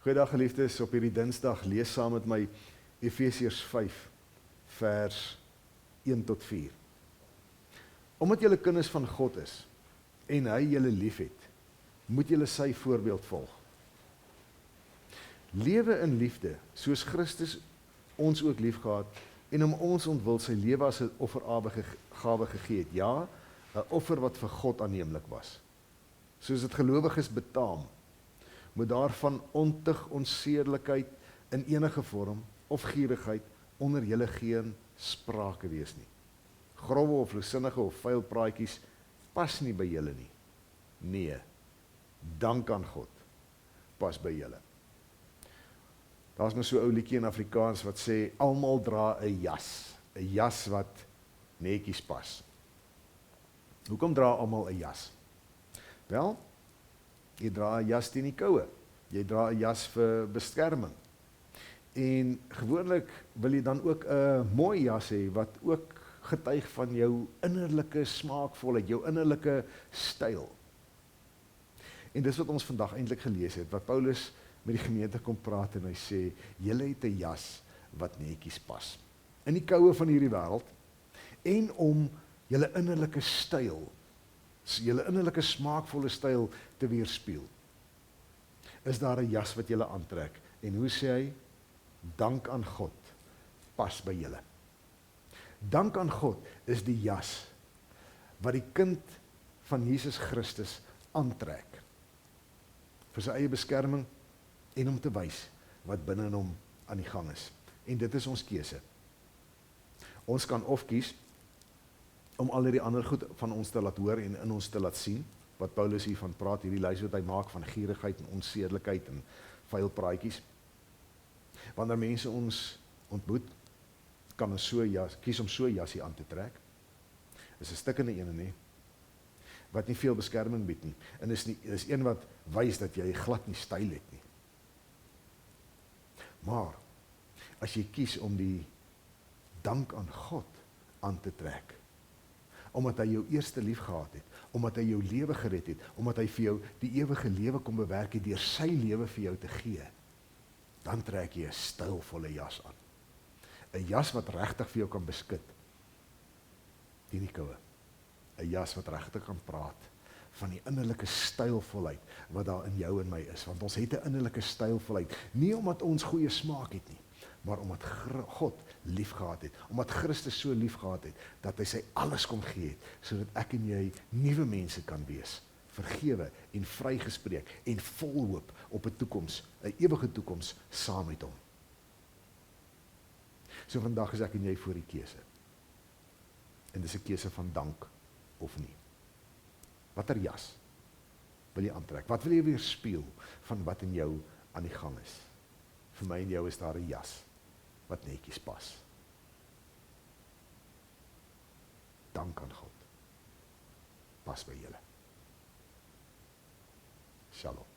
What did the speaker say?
Goeiedag geliefdes, op hierdie Dinsdag lees saam met my Efesiërs 5 vers 1 tot 4. Omdat julle kinders van God is en hy julle liefhet, moet julle sy voorbeeld volg. Lewe in liefde, soos Christus ons ook liefgehad en om ons ontwil sy lewe as 'n offergawe gegee het. Ja, 'n offer wat vir God aanneemlik was. Soos dit gelowiges betaam, moet daarvan ontug, onsedelikheid in enige vorm of gierigheid onder julle geen sprake wees nie. Grove of losinnige of vuil praatjies pas nie by julle nie. Nee, dank aan God pas by julle. Daar's nou so 'n ou liedjie in Afrikaans wat sê almal dra 'n jas wat netjies pas. Hoekom dra almal 'n jas? Wel, jy dra 'n jas teen die koue. Jy dra 'n jas vir beskerming. En gewoonlik wil jy dan ook 'n mooi jas hê wat ook getuig van jou innerlike smaakvolheid, jou innerlike styl. En dis wat ons vandag eintlik gelees het, wat Paulus met die gemeente kom praat en hy sê, julle het 'n jas wat netjies pas. In die koue van hierdie wêreld en om julle innerlike styl, julle innerlike smaakvolle styl te weerspieël. Is daar 'n jas wat julle aantrek? En hoe sê hy? Dank aan God pas by julle. Dank aan God is die jas wat die kind van Jesus Christus aantrek vir sy eie beskerming en om te wys wat binne in hom aan die gang is. En dit is ons keuse. Ons kan of kies om al hierdie ander goed van ons te laat hoor en in ons te laat sien, wat Paulus hiervan praat, hierdie lys wat hy maak van gierigheid en onsedelikheid en vuil praatjies. Wanneer mense ons ontmoet, kan ons kies om so 'n jasie aan te trek. Is 'n stikkende ene nie, wat nie veel beskerming bied nie, en is een wat wys dat jy glad nie styl het nie. Maar, as jy kies om die dank aan God aan te trek, omdat hy jou eerste lief gehad het, omdat hy jou lewe gered het, omdat hy vir jou die ewige lewe kom bewerk het, deur sy lewe vir jou te gee, dan trek jy 'n stylvolle jas aan. 'n jas wat regtig vir jou kan beskut, teen die koue. 'n jas wat regtig kan praat van die innerlike stylvolheid wat daar in jou en my is, want ons het 'n innerlike stylvolheid, nie omdat ons goeie smaak het nie, maar omdat God lief gehad het, omdat Christus so lief gehad het, dat hy sy alles kom gee het, sodat ek en jy nuwe mense kan wees, vergewe en vrygespreek en vol hoop op 'n toekoms, 'n ewige toekoms saam met hom. So vandag is ek en jy voor die keuse. En dis 'n keuse van dank of nie. Watter jas wil jy aantrek? Wat wil jy weerspieël van wat in jou aan die gang is? Vir my en jou is daar 'n jas wat netjies pas. Dank aan God. Pas by julle. Shalom.